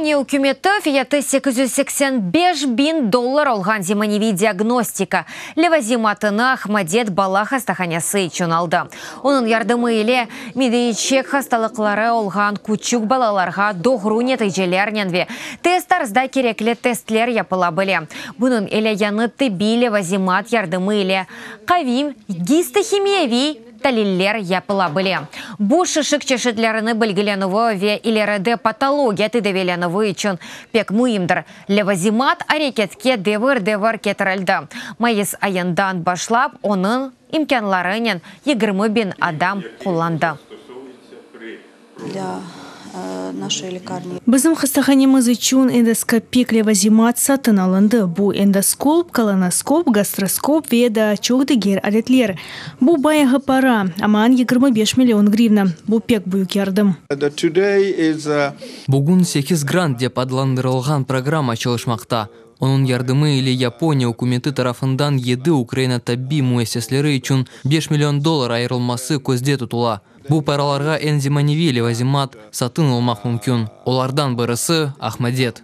Япония үкіметі фияты 885 bin доллар олған зиманеви диагностика. Левазиматына Ахмадет бала хастаханясы için алды. Оның ярдымы еле медичек хасталықлары олған күчік балаларға доғру нәтижелернен тесттарызда кереклі тестлер япыла біле. Бұның еле яныты би левазимат ярдымы еле қавим гистохимиеви талиллер япыла біле. Бұ шышық чешетлеріні білгіленуі ве илерді патология тедевеленуі үшін пек мұйымдыр. Левазимат арекетке девір кетірілді. Майыс айындан башлап, оның имканларынен 20 bin адам қоланды. Нашей лекарни. Бізім хастаханемыз үшін эндоскопик левазимат сатын алынды. Бұ эндоскоп, колоноскоп, гастроскоп веда чоғдегер әдетлер. Бұ баяғы пара, аман 25 миллион гривна. Бұ пек бұйық ярдым. Бүгін 8 грант деп адландырылған программа çalışмақта. Onun yardımı ile Japonya hükümeti tarafından 7 Ukrayna tabbi müesseseleri için 5 milyon dolar ayrılması közde tutula. Bu paralarga enzimanevi levazimat satın almak mümkün. Onlardan birisi Ahmadet.